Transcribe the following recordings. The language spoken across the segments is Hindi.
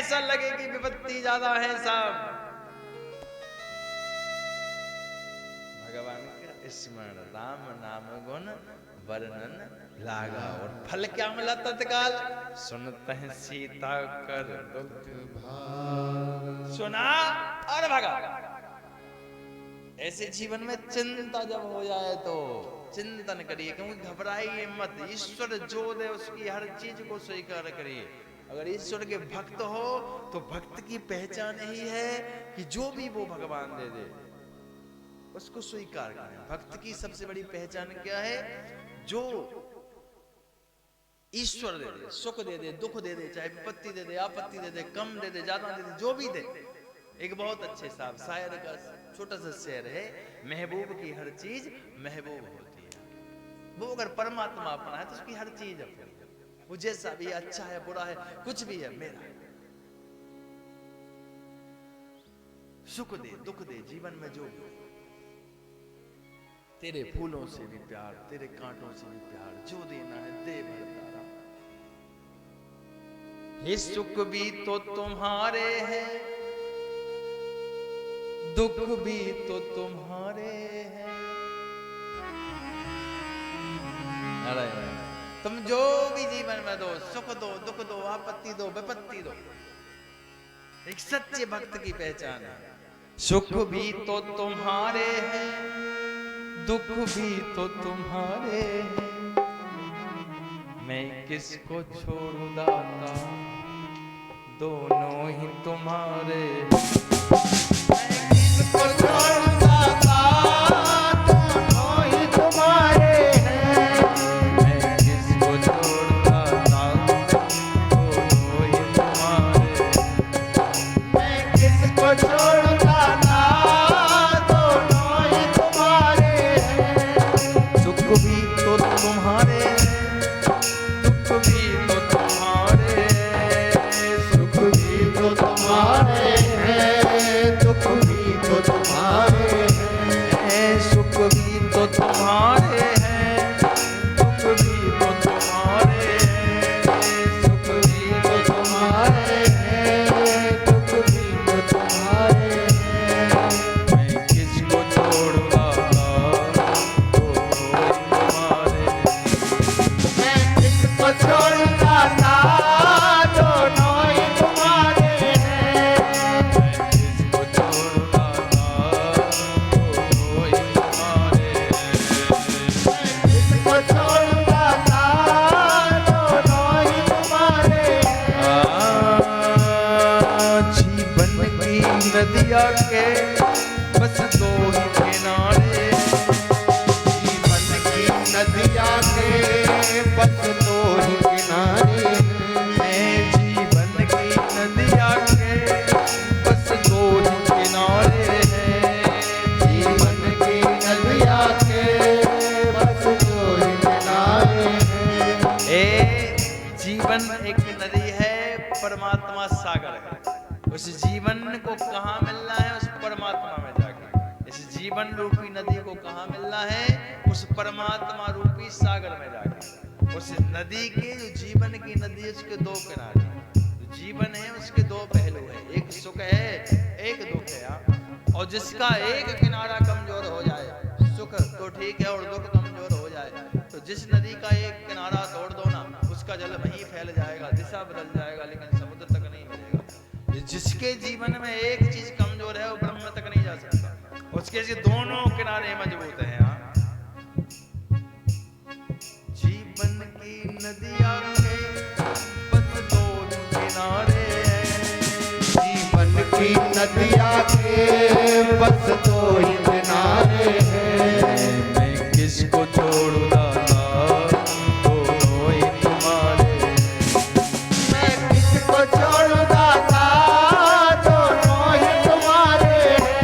ऐसा लगे कि विपत्ति ज्यादा है साहब। भगवान का स्मरण राम नाम गुण वर्णन लागा, और फल क्या मिला तत्काल? सुनते हैं सीता कर दुख भाग। सुना और भागा। ऐसे जीवन में चिंता जब हो जाए तो चिंतन करिए, क्योंकि घबराइए मत। ईश्वर जो दे उसकी हर चीज को स्वीकार करिए। अगर ईश्वर के भक्त हो तो भक्त की पहचान यही है कि जो भी वो भगवान दे दे उसको स्वीकार करें। भक्त की सबसे बड़ी पहचान क्या है? जो ईश्वर दे दे, सुख दे दे, दुख दे दे, चाहे विपत्ति दे दे, आपत्ति दे दे, कम दे दे, ज्यादा दे दे, जो भी दे। एक बहुत अच्छे साहब शायर का छोटा सा शेर है, महबूब की हर चीज महबूब होती है। वो अगर परमात्मा अपना है तो उसकी हर चीज अपनी है। वो जैसा भी है, अच्छा है बुरा है, कुछ भी है, मेरा है। सुख दे दुख दे जीवन में जो भी, तेरे फूलों से भी प्यार, तेरे कांटों से भी प्यार, जो देना है दे भरतारा। ये सुख भी तो तुम्हारे हैं, दुख भी तो तुम्हारे हैं। अरे तुम जो भी जीवन में दो, सुख दो, दुख दो, आपत्ति दो, विपत्ति दो, एक सच्चे भक्त की पहचान है। सुख भी तो तुम्हारे हैं, दुख भी तो तुम्हारे हैं। मैं किसको छोड़ूं दाता, दोनों ही तुम्हारे। मैं किसको छोड़ूं दाता, दोनों ही तुम्हारे हैं। मैं किसको छोड़ूं दाता, दोनों ही तुम्हारे। मैं किसको छोड़ूं दाता, दोनों ही तुम्हारे। सुख भी तो तुम्हारे, दुख भी तो तुम्हारे। सुख भी तो तुम्हारे हैं, दुख भी तो तुम्हारे हैं। सुख भी तो तुम्हारे हैं, दुख भी तो तुम्हारे हैं। सुख भी तो तुम्हारे हैं, दुख भी तो तुम्हारे हैं। मैं किसको छोड़ूंगा, छोड़ूंगा था, दोनों ही तुम्हारे हैं। मैं किसको छोड़ूंगा था, दोनों ही तुम्हारे हैं। मैं किसको छोड़ूंगा था, दोनों ही तुम्हारे हैं। जीवन की नदिया के बस दो ही किनारे। जीवन की नदिया के बस दो ही किनारे हैं। जीवन की नदिया के बस दो ही किनारे हैं। जीवन की नदिया के बस दो ही किनारे हैं। जीवन एक नदी है, परमात्मा सागर है। उस जीवन को कहाँ मिलना है? उस परमात्मा में जाकर। इस जीवन रूपी नदी को कहाँ मिलना है? उस परमात्मा रूपी सागर में जाकर। उस नदी के, जो जीवन की नदी है, उसके दो किनारे। जो जीवन है उसके दो पहलू है, एक सुख है, एक दुख है। और जिसका एक किनारा कमजोर हो जाए, सुख तो ठीक है और दुख कमजोर हो जाए, तो जिस नदी का एक किनारा तोड़ दो ना, उसका जल वहीं फैल जाएगा, दिशा बदल जाएगा, लेकिन समुद्र तक नहीं मिलेगा। जिसके जीवन में एक चीज कमजोर है वो ब्रह्म तक नहीं जा सकता। उसके दोनों किनारे मजबूत हैं। जीवन की नदिया के बस दो किनारे हैं। जीवन की नदिया के बस दो ही किनारे हैं। मैं किसको छोड़ूं दाता, दोनों ही तुम्हारे। मैं किसको छोड़ूं दाता, दोनों ही तुम्हारे हैं।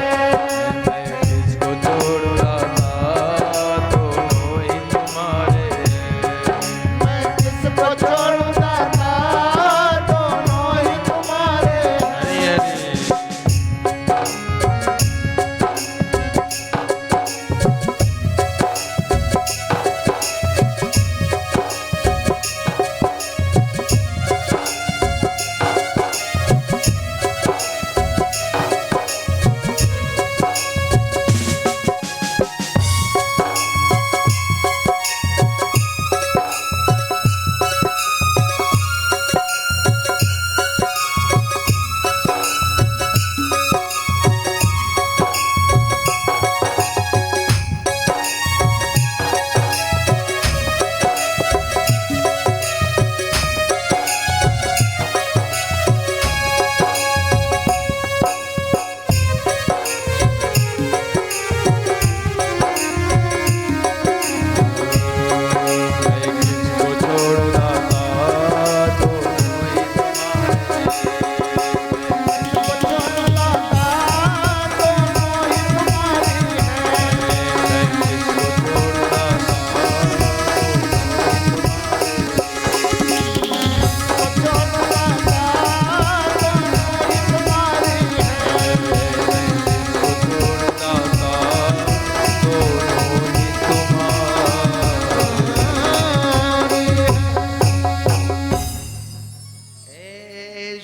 मैं किसको छोड़ूं दाता, दोनों ही तुम्हारे हैं। मैं किसको छोड़ूं दाता, दोनों ही तुम्हारे हैं।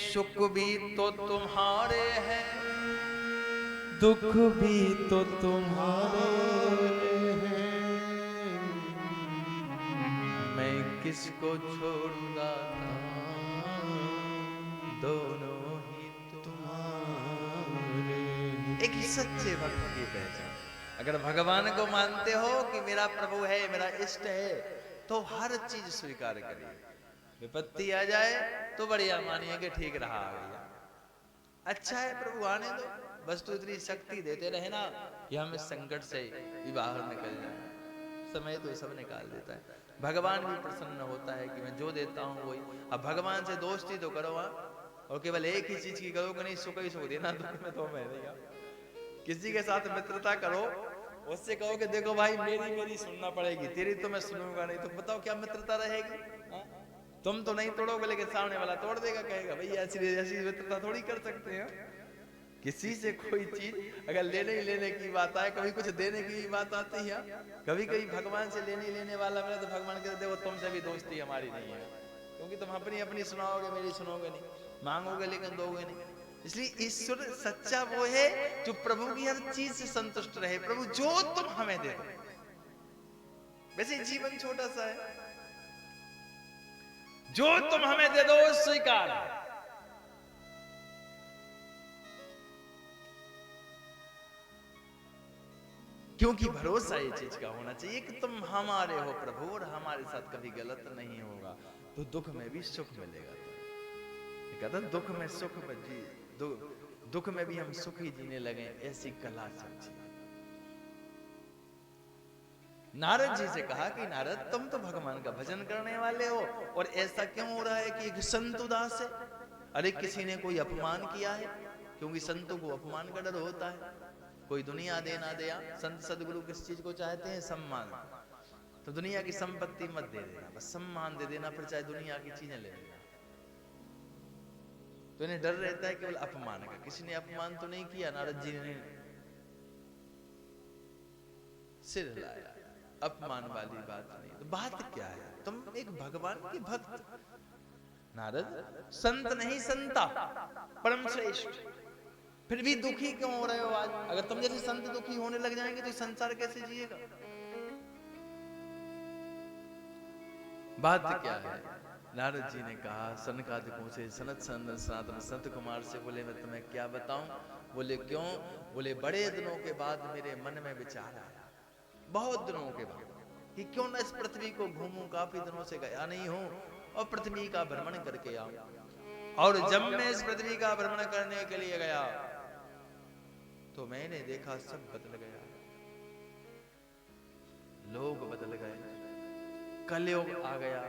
सुख भी तो तुम्हारे हैं, दुख भी तो तुम्हारे हैं। मैं किसको छोड़ूंगा दोनों ही तुम्हारे। एक ही सच्चे भक्त की पहचान। अगर भगवान को मानते हो कि मेरा प्रभु है, मेरा इष्ट है, तो हर चीज स्वीकार करिए। विपत्ति आ जाए तो बढ़िया मानिए कि ठीक रहा आ गया, अच्छा है प्रभु आने दो, बस तू इतनी शक्ति देते रहे ना कि हम इस संकट से भी बाहर निकल जाए। समय तो सब निकाल देता है। भगवान भी प्रसन्न होता है कि मैं जो देता हूँ वही। अब भगवान से दोस्ती तो करो और केवल एक ही चीज की करो कि नहीं सुख ही सुख देना, दुख में तो मैं नहीं। किसी के साथ मित्रता करो, उससे कहो कि देखो भाई मेरी सुनना पड़ेगी, तेरी तो मैं सुनूंगा नहीं, तो बताओ क्या मित्रता रहेगी? हा? तुम तो नहीं तोड़ोगे लेकिन सामने वाला तोड़ देगा, कहेगा भैया ऐसी मित्रता थोड़ी कर सकते हैं। किसी से कोई चीज अगर लेने की बात आए, कभी कुछ देने की बात आती है, कभी कभी भगवान से लेने वाला मिला तो भगवान कहते देखो तुमसे भी दोस्ती हमारी नहीं है, क्योंकि तुम अपनी सुनाओगे, मेरी सुनोगे नहीं, मांगोगे लेकिन दोगे नहीं। इसलिए ईश्वर सच्चा वो है जो प्रभु की हर चीज से संतुष्ट रहे। प्रभु जो तुम हमें दे दो, वैसे जीवन छोटा सा है, जो तुम हमें दे दो स्वीकार। क्योंकि भरोसा ये चीज का होना चाहिए कि तुम हमारे हो प्रभु और हमारे साथ कभी गलत नहीं होगा, तो दुख में भी सुख मिलेगा। कहता दुख में सुख में जी, दुख में भी हम सुख ही जीने लगे, ऐसी कला समझी। नारद जी से कहा कि नारद तुम तो भगवान का भजन करने वाले हो और ऐसा क्यों हो रहा है कि एक संत उदास है? अरे किसी ने कोई अपमान किया है? क्योंकि संतों को अपमान का डर होता है, कोई दुनिया दे ना दे। संत सदगुरु किस चीज को चाहते हैं? सम्मान। तो दुनिया की संपत्ति मत दे देना, बस सम्मान दे देना, फिर चाहे दुनिया की चीजें ले लेना। तो इन्हें डर रहता है केवल अपमान का। किसी ने अपमान तो नहीं किया, नारद जी ने सिर हिलाया, अपमान वाली बात नहीं। तो बात क्या है? तुम एक भगवान के भक्त, नारद संत नहीं संता, परम श्रेष्ठ, फिर भी दुखी क्यों हो रहे हो आज? अगर तुम जैसे संत दुखी होने लग जाएंगे तो संसार कैसे जिएगा? बात क्या है? नारद जी ने कहा सनकादिकों से, सनातन संत कुमार से, बोले मैं तुम्हें क्या बताऊं? बोले क्यों? बोले बड़े दिनों के बाद मेरे मन में विचार आया, बहुत दिनों के बाद, कि क्यों ना इस पृथ्वी को घूमूं, काफी दिनों से गया नहीं हूं और पृथ्वी का भ्रमण करके आऊं। और जब मैं इस पृथ्वी का भ्रमण करने के लिए गया तो मैंने देखा सब बदल गया, लोग बदल गए, कलयुग आ गया,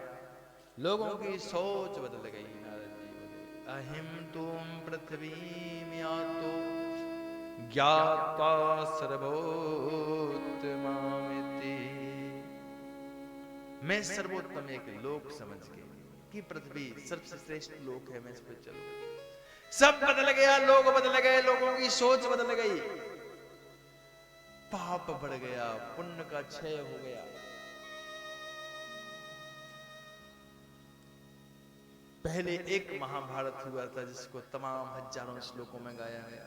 लोगों की सोच बदल गई। नारद जी बोले अहिम तुम पृथ्वी में आतो ज्ञाता सर्वोत्तमामिति। मैं सर्वोत्तम एक लोक समझ के कि पृथ्वी सबसे श्रेष्ठ लोक है, मैं इस पर चलूं। सब बदल गया, लोग बदल गए, लोगों की सोच बदल गई, पाप बढ़ गया, पुण्य का क्षय हो गया। पहले एक महाभारत हुआ था जिसको तमाम हजारों श्लोकों में गाया गया,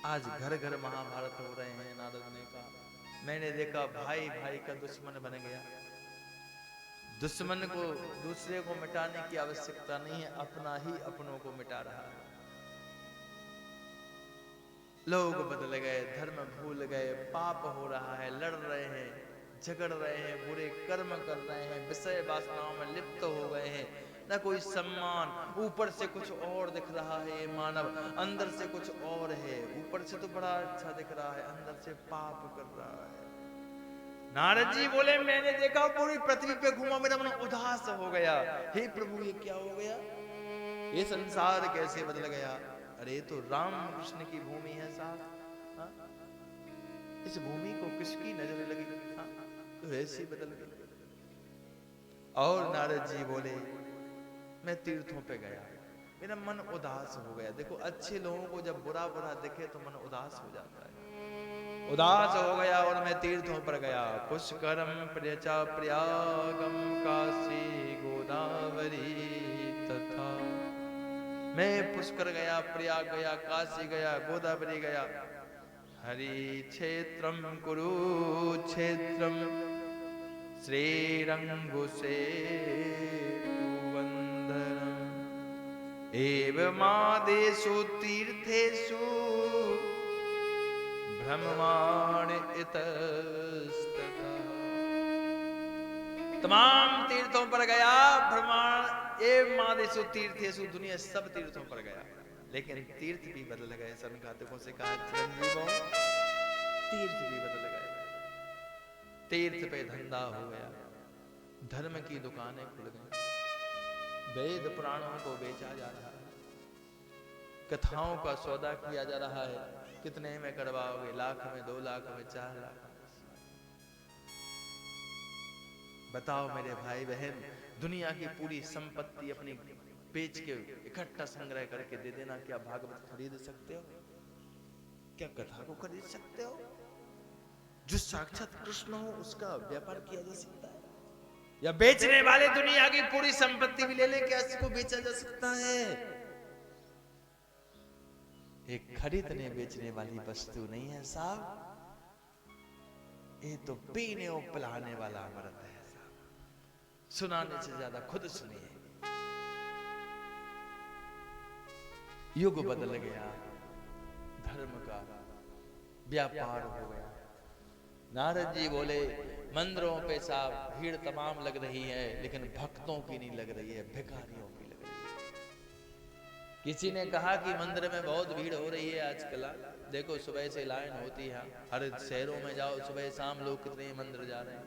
आज घर घर महाभारत हो रहे हैं। नारद ने कहा मैंने देखा भाई भाई का दुश्मन बन गया। दुश्मन को दूसरे को मिटाने की आवश्यकता नहीं है, अपना ही अपनों को मिटा रहा है। लोग बदल गए, धर्म भूल गए, पाप हो रहा है, लड़ रहे हैं, झगड़ रहे हैं, बुरे कर्म कर रहे हैं, विषय वासनाओं में लिप्त हो गए हैं, न कोई सम्मान, ऊपर से कुछ और दिख रहा है ये मानव, अंदर से कुछ और है। ऊपर से तो बड़ा अच्छा दिख रहा है, अंदर से पाप कर रहा है। नारद जी बोले मैंने देखा पूरी पृथ्वी पे घूमा, मेरा मन उदास हो गया। हे प्रभु ये क्या हो गया? ये संसार कैसे बदल गया? अरे तो राम कृष्ण की भूमि है साहब, इस भूमि को किसकी नजर लगी? तो ऐसी बदल गई। और नारद जी बोले मैं तीर्थों पे गया, मेरा मन उदास हो गया। देखो अच्छे लोगों को जब बुरा बुरा दिखे तो मन उदास हो जाता है, उदास हो गया और मैं तीर्थों पर गया। पुष्करम प्रियचा प्रयागम काशी गोदावरी तथा मैं पुष्कर गया, प्रयाग गया, काशी गया, गोदावरी गया। हरि क्षेत्रम कुरुक्षेत्रम श्रीरंगु से एवमादेषु तीर्थेषु ब्रह्माण इतस्ततः। तमाम तीर्थों पर गया, ब्रह्मांड एवमादेषु तीर्थेषु, दुनिया सब तीर्थों पर गया, लेकिन तीर्थ भी बदल गए। संघातकों से कहा चिरंजीवों, तीर्थ भी बदल गए। तीर्थ पे धंधा हो गया, धर्म की दुकानें खुल गई, वेद पुराणों को बेचा जा रहा है, कथाओं का सौदा किया जा रहा है। कितने में करवाओगे? लाख में, 2 लाख में, 4 लाख में। बताओ मेरे भाई बहन, दुनिया की पूरी संपत्ति अपनी बेच के इकट्ठा संग्रह करके दे देना, क्या भागवत खरीद सकते हो? क्या कथा को खरीद सकते हो? जो साक्षात कृष्ण हो उसका व्यापार किया जा सकता है? या बेचने वाले दुनिया की पूरी संपत्ति भी ले ले, क्या इसको बेचा जा सकता है? एक खरीदने बेचने वाली वस्तु नहीं है साहब, ये तो पीने और पिलाने वाला अमृत है साहब। सुनाने से ज्यादा खुद सुनिए। युग बदल गया, धर्म का व्यापार हो गया। नारद जी बोले, मंदिरों पे साहब भीड़ तमाम लग रही है, लेकिन भक्तों की नहीं लग रही है, भिखारियों की लग रही है। किसी ने कहा कि मंदिर में बहुत भीड़ हो रही है आजकल, देखो सुबह से लाइन होती है, हर शहरों में जाओ सुबह शाम लोग कितने मंदिर जा रहे हैं।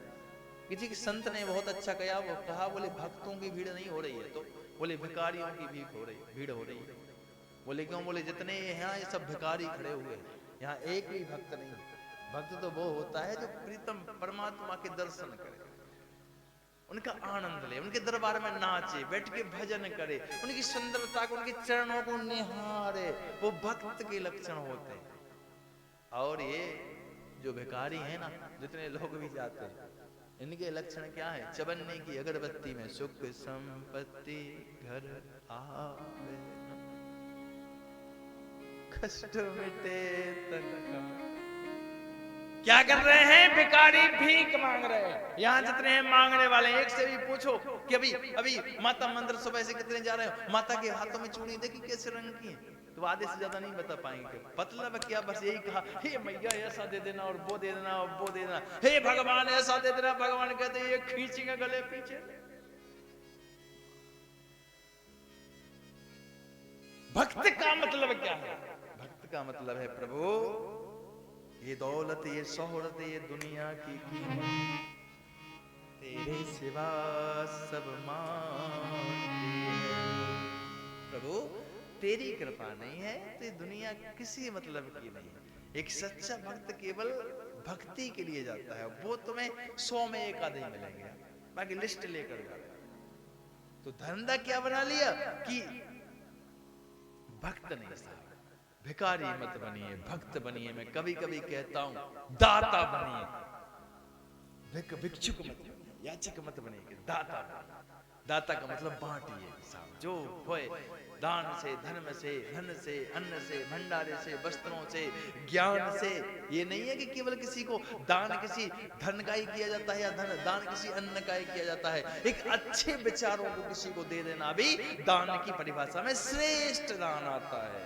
किसी संत ने बहुत अच्छा कहा, वो कहा बोले भक्तों की भीड़ नहीं हो रही है, तो बोले भिखारियों की भीड़ हो रही है। बोले क्यों? बोले जितने यहाँ ये सब भिखारी खड़े हुए हैं, यहाँ एक भी भक्त नहीं है। भक्त तो वो होता है जो प्रीतम परमात्मा के दर्शन करे, उनका आनंद ले, उनके दरबार में नाचे, बैठ के भजन करे, उनकी सुंदरता को, उनके चरणों को निहारे, वो भक्त के लक्षण होते हैं। और ये जो भिखारी है ना, जितने लोग भी जाते हैं, इनके लक्षण क्या है? चबन्ने की अगरबत्ती में सुख संपत्ति घर आवे, कष्ट मिटे तन। क्या कर रहे हैं? भिखारी भीख मांग रहे हैं। यहाँ जितने हैं मांगने वाले, एक से भी पूछो कि अभी माता मंदिर सुबह से कितने जा रहे हो, माता के हाथों में चूड़ी देखी कैसे रंग की है, तो आधे से ज्यादा नहीं बता पाएंगे। मतलब क्या? बस यही कहा, हे मैया ऐसा दे देना और वो दे देना और वो दे देना, हे भगवान ऐसा दे देना। भगवान कहते ये खींचेंगे गले पीछे। भक्त का मतलब क्या है? भक्त का मतलब है प्रभु ये दौलत, ये शोहरत, ये दुनिया की कीमत तेरे सिवा सब मानती है। प्रभु तेरी कृपा नहीं है तो ये दुनिया किसी मतलब की नहीं है। एक सच्चा भक्त केवल भक्ति के लिए जाता है, वो तुम्हें 100 में 1 आदमी मिलेंगे, बाकी लिस्ट लेकर जाओ। तो धंधा क्या बना लिया कि भक्त नहीं साहब, भिखारी मत बनिए, भक्त बनिए। मैं कभी कभी कहता हूं दाता बनिए, भिक्षुक मत बनिए, याचक मत बनिए, दाता। दाता का मतलब बांटिए साहब, जो होए दान से, धर्म से, धन से, अन्न से, भंडारे से, वस्त्रों से, ज्ञान से। ये नहीं है कि केवल किसी को दान किसी धन का ही किया जाता है या दान किसी अन्न का ही किया जाता है। एक अच्छे विचारों को किसी को दे देना भी दान की परिभाषा में श्रेष्ठ दान आता है।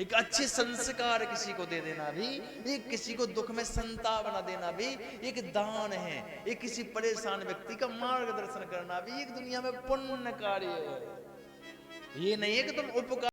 एक अच्छे संस्कार किसी को दे देना भी, एक किसी को दुख में संतावना देना भी एक दान है। एक किसी परेशान व्यक्ति का मार्गदर्शन करना भी एक दुनिया में पुण्य कार्य है। ये नहीं है कि तुम उपकार